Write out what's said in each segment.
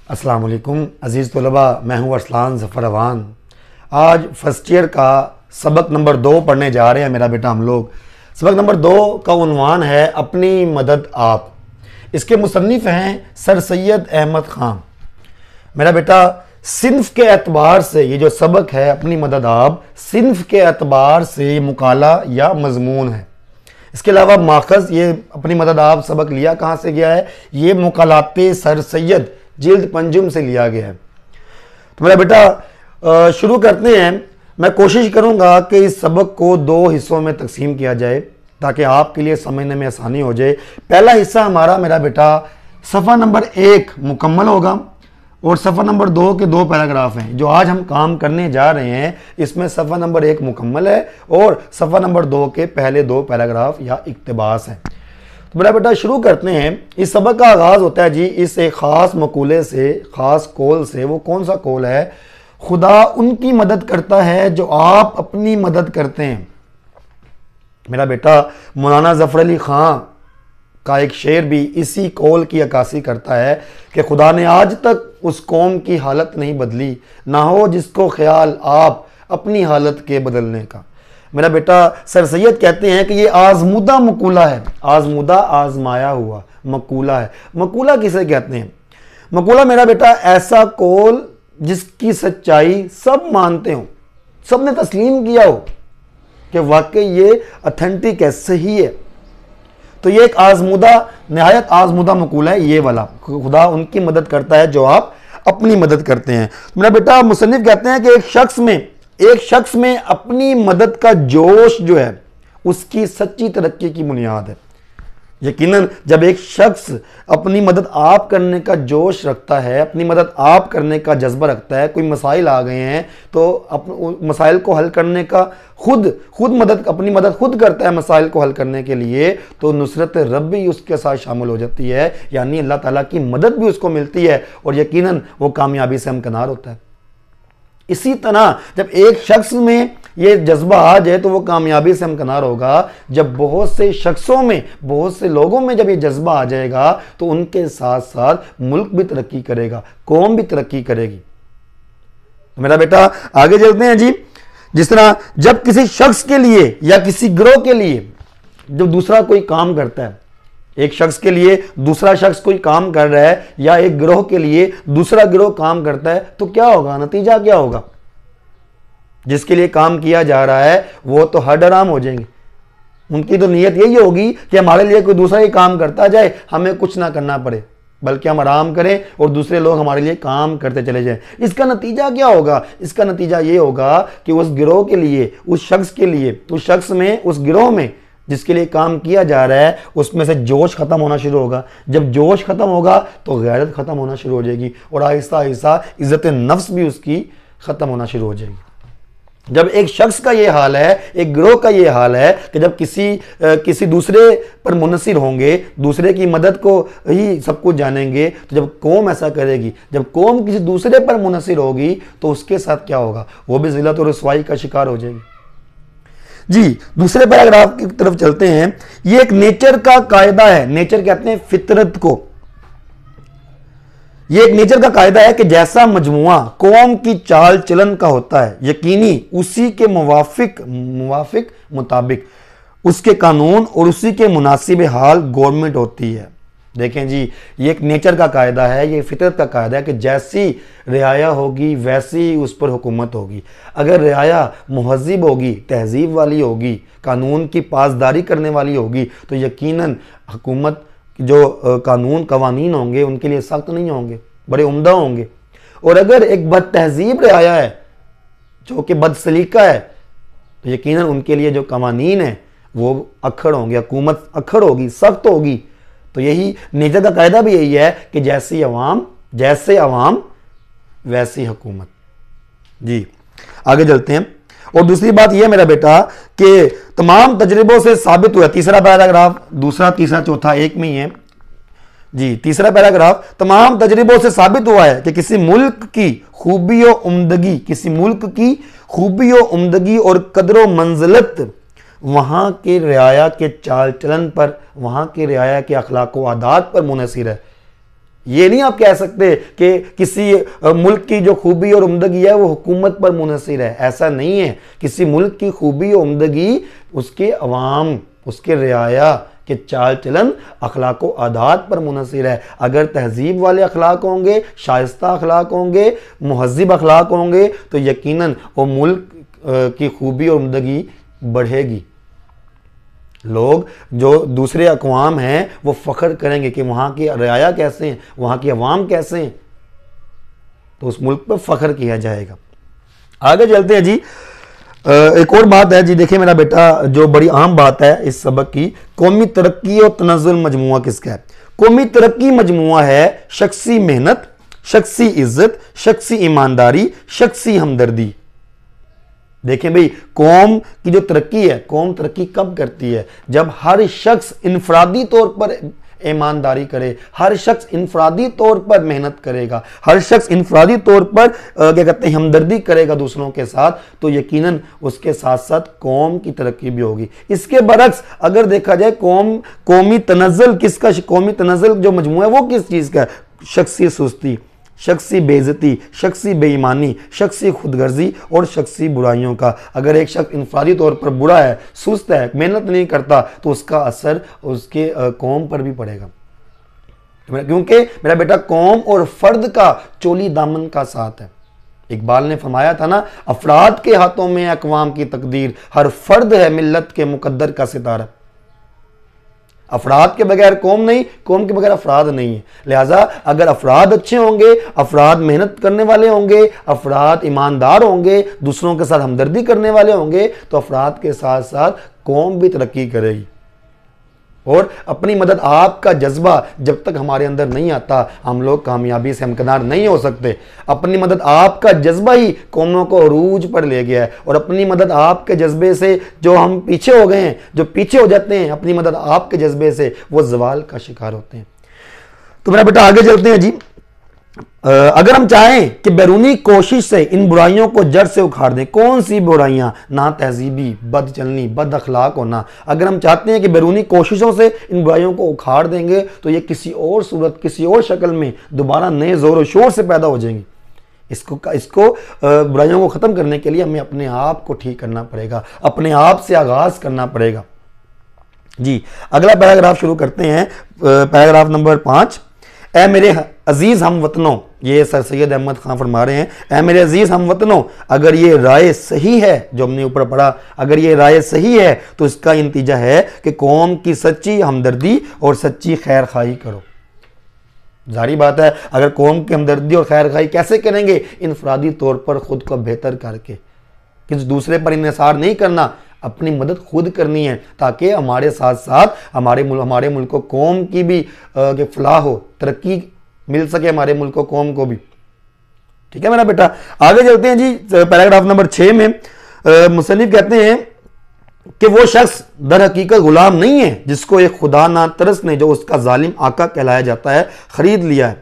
السلام علیکم عزیز طلباء، میں ہوں ارسلان ظفر اوان۔ آج فرسٹ ایئر کا سبق نمبر 2 پڑھنے جا رہے ہیں میرا بیٹا ہم لوگ۔ سبق نمبر 2 کا عنوان ہے اپنی مدد آپ۔ اس کے مصنف ہیں سر سید احمد خان۔ میرا بیٹا صنف کے اعتبار سے یہ جو سبق ہے اپنی مدد آپ، صنف کے اعتبار سے مقالہ یا مضمون ہے۔ اس کے علاوہ ماخذ یہ اپنی مدد آپ سبق لیا کہاں سے گیا ہے؟ یہ مقالات سر سید جلد پنجم سے لیا گیا ہے۔ تو میرا بیٹا شروع کرتے ہیں۔ میں کوشش کروں گا کہ اس سبق کو 2 حصوں میں تقسیم کیا جائے تاکہ آپ کے لیے سمجھنے میں آسانی ہو جائے۔ پہلا حصہ ہمارا میرا بیٹا صفحہ نمبر 1 مکمل ہوگا اور صفحہ نمبر 2 کے 2 پیراگراف ہیں جو آج ہم کام کرنے جا رہے ہیں۔ اس میں صفحہ نمبر 1 مکمل ہے اور صفحہ نمبر 2 کے پہلے 2 پیراگراف یا اقتباس ہیں۔ تو میرا بیٹا شروع کرتے ہیں۔ اس سبق کا آغاز ہوتا ہے جی اس ایک خاص مقولے سے، خاص قول سے۔ وہ کون سا قول ہے؟ خدا ان کی مدد کرتا ہے جو آپ اپنی مدد کرتے ہیں۔ میرا بیٹا مولانا ظفر علی خان کا ایک شعر بھی اسی قول کی عکاسی کرتا ہے کہ خدا نے آج تک اس قوم کی حالت نہیں بدلی، نہ ہو جس کو خیال آپ اپنی حالت کے بدلنے کا۔ میرا بیٹا سر سید کہتے ہیں کہ یہ آزمودہ مقولہ ہے۔ آزمودہ آزمایا ہوا مقولہ ہے۔ مقولہ کسے کہتے ہیں؟ مقولہ میرا بیٹا ایسا قول جس کی سچائی سب مانتے ہوں، سب نے تسلیم کیا ہو کہ واقعی یہ اتھینٹک ہے، صحیح ہے۔ تو یہ ایک آزمودہ، نہایت آزمودہ مقولہ ہے یہ والا۔ خدا ان کی مدد کرتا ہے جو آپ اپنی مدد کرتے ہیں۔ میرا بیٹا مصنف کہتے ہیں کہ ایک شخص میں اپنی مدد کا جوش جو ہے اس کی سچی ترقی کی بنیاد ہے۔ یقیناً جب ایک شخص اپنی مدد آپ کرنے کا جوش رکھتا ہے، اپنی مدد آپ کرنے کا جذبہ رکھتا ہے، کوئی مسائل آ گئے ہیں تو مسائل کو حل کرنے کا اپنی مدد خود کرتا ہے مسائل کو حل کرنے کے لیے، تو نصرت رب بھی اس کے ساتھ شامل ہو جاتی ہے، یعنی اللہ تعالیٰ کی مدد بھی اس کو ملتی ہے اور یقیناً وہ کامیابی سے ہمکنار ہوتا ہے۔ اسی طرح جب ایک شخص میں یہ جذبہ آ جائے تو وہ کامیابی سے ہمکنار ہوگا۔ جب بہت سے شخصوں میں، بہت سے لوگوں میں جب یہ جذبہ آ جائے گا تو ان کے ساتھ ساتھ ملک بھی ترقی کرے گا، قوم بھی ترقی کرے گی۔ میرا بیٹا آگے چلتے ہیں جی۔ جس طرح جب کسی شخص کے لیے یا کسی گروہ کے لیے جب دوسرا کوئی کام کرتا ہے، ایک شخص کے لیے دوسرا شخص کوئی کام کر رہا ہے یا ایک گروہ کے لیے دوسرا گروہ کام کرتا ہے تو کیا ہوگا؟ نتیجہ کیا ہوگا؟ جس کے لیے کام کیا جا رہا ہے وہ تو ہر ڈرام ہو جائیں گے۔ ان کی تو نیت یہی ہوگی کہ ہمارے لیے کوئی دوسرا ہی کام کرتا جائے، ہمیں کچھ نہ کرنا پڑے، بلکہ ہم آرام کریں اور دوسرے لوگ ہمارے لیے کام کرتے چلے جائیں۔ اس کا نتیجہ کیا ہوگا؟ اس کا نتیجہ یہ ہوگا کہ اس گروہ کے لیے، اس شخص کے لیے، اس شخص میں، اس گروہ میں جس کے لیے کام کیا جا رہا ہے اس میں سے جوش ختم ہونا شروع ہوگا۔ جب جوش ختم ہوگا تو غیرت ختم ہونا شروع ہو جائے گی اور آہستہ آہستہ عزت نفس بھی اس کی ختم ہونا شروع ہو جائے گی۔ جب ایک شخص کا یہ حال ہے، ایک گروہ کا یہ حال ہے کہ جب کسی دوسرے پر منحصر ہوں گے، دوسرے کی مدد کو ہی سب کچھ جانیں گے، تو جب قوم ایسا کرے گی، جب قوم کسی دوسرے پر منحصر ہوگی تو اس کے ساتھ کیا ہوگا؟ وہ بھی ذلت اور رسوائی کا شکار ہو جائے گی۔ جی دوسرے پیراگراف کی طرف چلتے ہیں۔ یہ ایک نیچر کا قاعدہ ہے، نیچر کہتے ہیں فطرت کو۔ یہ ایک نیچر کا قاعدہ ہے کہ جیسا مجموعہ قوم کی چال چلن کا ہوتا ہے، یقینی اسی کے مطابق اس کے قانون اور اسی کے مناسب حال گورنمنٹ ہوتی ہے۔ دیکھیں جی یہ ایک نیچر کا قاعدہ ہے، یہ فطرت کا قاعدہ ہے کہ جیسی رعایا ہوگی ویسی اس پر حکومت ہوگی۔ اگر رعایا مہذب ہوگی، تہذیب والی ہوگی، قانون کی پاسداری کرنے والی ہوگی تو یقیناً حکومت جو قوانین ہوں گے ان کے لیے سخت نہیں ہوں گے، بڑے عمدہ ہوں گے۔ اور اگر ایک بد تہذیب رعایا ہے جو کہ بد سلیقہ ہے تو یقیناً ان کے لیے جو قوانین ہیں وہ اکھڑ ہوں گے، حکومت اکھڑ ہوگی، سخت ہوگی۔ تو یہی نیچر کا قاعدہ بھی یہی ہے کہ جیسے عوام ویسی حکومت۔ جی آگے چلتے ہیں۔ اور دوسری بات یہ میرا بیٹا کہ تمام تجربوں سے ثابت ہوا، تیسرا پیراگراف، دوسرا تیسرا چوتھا ایک میں ہی ہے جی۔ تیسرا پیراگراف، تمام تجربوں سے ثابت ہوا ہے کہ کسی ملک کی خوبی و عمدگی اور قدر و منزلت وہاں کے رعایا کے چال چلن پر، وہاں کے رعایا کے اخلاق و عادات پر منحصر ہے۔ یہ نہیں آپ کہہ سکتے کہ کسی ملک کی جو خوبی اور عمدگی ہے وہ حکومت پر منحصر ہے، ایسا نہیں ہے۔ کسی ملک کی خوبی اور عمدگی اس کے عوام، اس کے رعایا کہ چال چلن، اخلاق و عادات پر منحصر ہے۔ اگر تہذیب والے اخلاق ہوں گے، شائستہ اخلاق ہوں گے، مہذب اخلاق ہوں گے، تو یقیناً وہ ملک کی خوبی اور عمدگی بڑھے گی۔ لوگ جو دوسرے اقوام ہیں وہ فخر کریں گے کہ وہاں کی رعایا کیسے ہیں، وہاں کی عوام کیسے ہیں، تو اس ملک پر فخر کیا جائے گا۔ آگے چلتے ہیں جی، ایک اور بات ہے جی، دیکھیں میرا بیٹا، جو بڑی عام بات ہے اس سبق کی، قومی ترقی اور تنزل مجموعہ کس کا ہے؟ قومی ترقی مجموعہ ہے شخصی محنت، شخصی عزت، شخصی ایمانداری، شخصی ہمدردی۔ دیکھیں بھئی، قوم کی جو ترقی ہے، قوم ترقی کب کرتی ہے؟ جب ہر شخص انفرادی طور پر ایمانداری کرے، ہر شخص انفرادی طور پر محنت کرے گا، ہر شخص انفرادی طور پر کیا کہتے ہیں ہمدردی کرے گا دوسروں کے ساتھ، تو یقیناً اس کے ساتھ ساتھ قوم کی ترقی بھی ہوگی۔ اس کے برعکس اگر دیکھا جائے قومی تنزل کس کا، قومی تنزل جو مجموعہ ہے وہ کس چیز کا ہے؟ شخصی سستی، شخصی بے عزتی، شخصی بے ایمانی، شخصی خود غرضی اور شخصی برائیوں کا۔ اگر ایک شخص انفرادی طور پر برا ہے، سست ہے، محنت نہیں کرتا، تو اس کا اثر اس کے قوم پر بھی پڑے گا، کیونکہ میرا بیٹا قوم اور فرد کا چولی دامن کا ساتھ ہے۔ اقبال نے فرمایا تھا نا، افراد کے ہاتھوں میں اقوام کی تقدیر، ہر فرد ہے ملت کے مقدر کا ستارہ۔ افراد کے بغیر قوم نہیں، قوم کے بغیر افراد نہیں ہے۔ لہٰذا اگر افراد اچھے ہوں گے، افراد محنت کرنے والے ہوں گے، افراد ایماندار ہوں گے، دوسروں کے ساتھ ہمدردی کرنے والے ہوں گے، تو افراد کے ساتھ ساتھ قوم بھی ترقی کرے گی۔ اور اپنی مدد آپ کا جذبہ جب تک ہمارے اندر نہیں آتا، ہم لوگ کامیابی سے ہمکنار نہیں ہو سکتے۔ اپنی مدد آپ کا جذبہ ہی قوموں کو عروج پر لے گیا ہے، اور اپنی مدد آپ کے جذبے سے جو ہم پیچھے ہو گئے ہیں، جو پیچھے ہو جاتے ہیں اپنی مدد آپ کے جذبے سے، وہ زوال کا شکار ہوتے ہیں۔ تو میرا بیٹا آگے چلتے ہیں جی، اگر ہم چاہیں کہ بیرونی کوشش سے ان برائیوں کو جڑ سے اکھاڑ دیں، کون سی برائیاں؟ نا تہذیبی، بد چلنی، بد اخلاق ہونا۔ اگر ہم چاہتے ہیں کہ بیرونی کوششوں سے ان برائیوں کو اکھاڑ دیں گے، تو یہ کسی اور صورت، کسی اور شکل میں دوبارہ نئے زور و شور سے پیدا ہو جائیں گی۔ اس کو برائیوں کو ختم کرنے کے لیے ہمیں اپنے آپ کو ٹھیک کرنا پڑے گا، اپنے آپ سے آغاز کرنا پڑے گا۔ جی اگلا پیراگراف شروع کرتے ہیں، پیراگراف نمبر 5۔ اے میرے عزیز ہم وطنوں، یہ سر سید احمد خان فرما رہے ہیں، اے میرے عزیز ہم وطنوں، اگر یہ رائے صحیح ہے، جو ہم نے اوپر پڑھا، اگر یہ رائے صحیح ہے تو اس کا نتیجہ ہے کہ قوم کی سچی ہمدردی اور سچی خیر خواہی کرو۔ ظاہری بات ہے، اگر قوم کی ہمدردی اور خیر خواہی کیسے کریں گے؟ انفرادی طور پر خود کو بہتر کر کے، کسی دوسرے پر انحصار نہیں کرنا، اپنی مدد خود کرنی ہے، تاکہ ہمارے ساتھ ساتھ ہمارے ملک و قوم کی بھی فلاح ہو، ترقی مل سکے ہمارے ملک و قوم کو بھی۔ ٹھیک ہے میرا بیٹا، آگے چلتے ہیں جی، پیراگراف نمبر 6 میں مصنف کہتے ہیں کہ وہ شخص در حقیقت غلام نہیں ہے جس کو ایک خدا نا ترس نے، جو اس کا ظالم آقا کہلایا جاتا ہے، خرید لیا ہے۔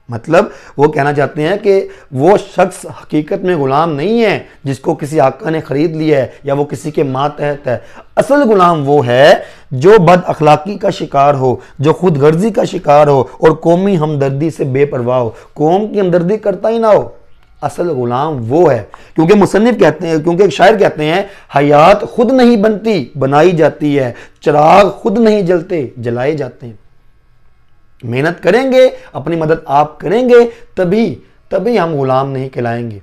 مطلب وہ کہنا چاہتے ہیں کہ وہ شخص حقیقت میں غلام نہیں ہے جس کو کسی آقا نے خرید لیا ہے یا وہ کسی کے ماتحت ہے۔ اصل غلام وہ ہے جو بد اخلاقی کا شکار ہو، جو خود غرضی کا شکار ہو اور قومی ہمدردی سے بے پرواہ ہو، قوم کی ہمدردی کرتا ہی نہ ہو۔ اصل غلام وہ ہے، کیونکہ مصنف کہتے ہیں، کیونکہ ایک شاعر کہتے ہیں، حیات خود نہیں بنتی، بنائی جاتی ہے، چراغ خود نہیں جلتے، جلائے جاتے ہیں۔ محنت کریں گے، اپنی مدد آپ کریں گے، تبھی ہم غلام نہیں کہلائیں گے۔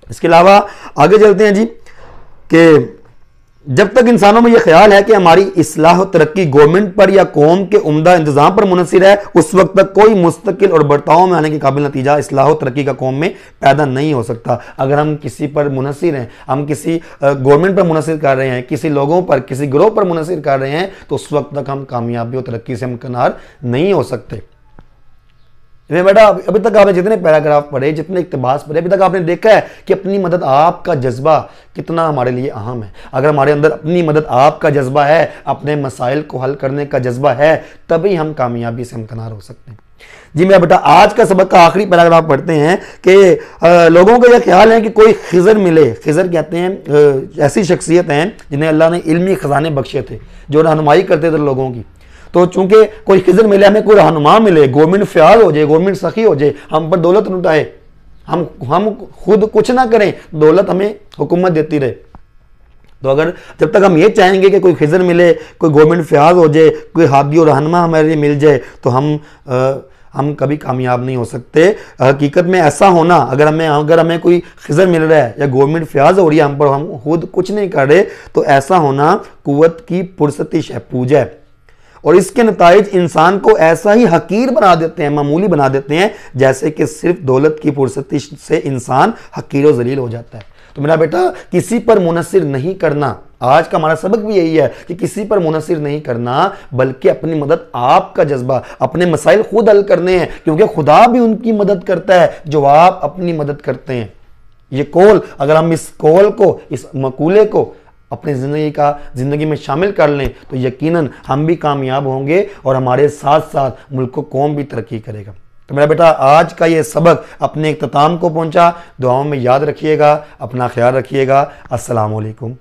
اس کے علاوہ آگے چلتے ہیں جی، کہ جب تک انسانوں میں یہ خیال ہے کہ ہماری اصلاح و ترقی گورنمنٹ پر یا قوم کے عمدہ انتظام پر منحصر ہے، اس وقت تک کوئی مستقل اور برتاؤ میں آنے کے قابل نتیجہ اصلاح و ترقی کا قوم میں پیدا نہیں ہو سکتا۔ اگر ہم کسی پر منحصر ہیں، ہم کسی گورنمنٹ پر منحصر کر رہے ہیں، کسی لوگوں پر، کسی گروہ پر منحصر کر رہے ہیں، تو اس وقت تک ہم کامیابی و ترقی سے ہمکنار نہیں ہو سکتے۔ بیٹا ابھی تک آپ نے جتنے پیراگراف پڑھے، جتنے اقتباس پڑھے، ابھی تک آپ نے دیکھا ہے کہ اپنی مدد آپ کا جذبہ کتنا ہمارے لیے اہم ہے۔ اگر ہمارے اندر اپنی مدد آپ کا جذبہ ہے، اپنے مسائل کو حل کرنے کا جذبہ ہے، تبھی ہم کامیابی سے ہمکنار ہو سکتے ہیں۔ جی میرا بیٹا آج کا سبق کا آخری پیراگراف پڑھتے ہیں کہ لوگوں کا یہ خیال ہے کہ کوئی خضر ملے۔ خضر کہتے ہیں ایسی شخصیت ہیں جنہیں اللہ نے علمی خزانے بخشے تھے، جو رہنمائی کرتے تھے لوگوں کی۔ تو چونکہ کوئی خضر ملے، ہمیں کوئی رہنما ملے، گورنمنٹ فعال ہو جائے، گورنمنٹ سخی ہو جائے، ہم پر دولت لٹائے، ہم خود کچھ نہ کریں، دولت ہمیں حکومت دیتی رہے. تو اگر جب تک ہم یہ چاہیں گے کہ کوئی خضر ملے، کوئی گورنمنٹ فیاض ہو جائے، کوئی ہادی و رہنما ہمارے لیے مل جائے، تو ہم کبھی کامیاب نہیں ہو سکتے. حقیقت میں ایسا ہونا، اگر ہمیں کوئی خضر مل رہا ہے یا گورنمنٹ فیاض ہو رہی ہے ہم پر، ہم خود کچھ نہیں کر رہے، تو ایسا ہونا قوت کی پرستش ہے، پوجا ہے. اور اس کے نتائج انسان کو ایسا ہی حقیر بنا دیتے ہیں، معمولی بنا دیتے ہیں، جیسے کہ صرف دولت کی پرستش سے انسان حقیر و ذلیل ہو جاتا ہے. تو میرا بیٹا، کسی پر منحصر نہیں کرنا، آج کا ہمارا سبق بھی یہی ہے کہ کسی پر منحصر نہیں کرنا، بلکہ اپنی مدد آپ کا جذبہ، اپنے مسائل خود حل کرنے ہیں، کیونکہ خدا بھی ان کی مدد کرتا ہے جو آپ اپنی مدد کرتے ہیں. یہ قول، اگر ہم اس قول کو، اس مقولے کو اپنی زندگی میں شامل کر لیں تو یقیناً ہم بھی کامیاب ہوں گے اور ہمارے ساتھ ساتھ ملک و قوم بھی ترقی کرے گا. تو میرا بیٹا، آج کا یہ سبق اپنے اختتام کو پہنچا. دعاؤں میں یاد رکھیے گا، اپنا خیال رکھیے گا. السلام علیکم.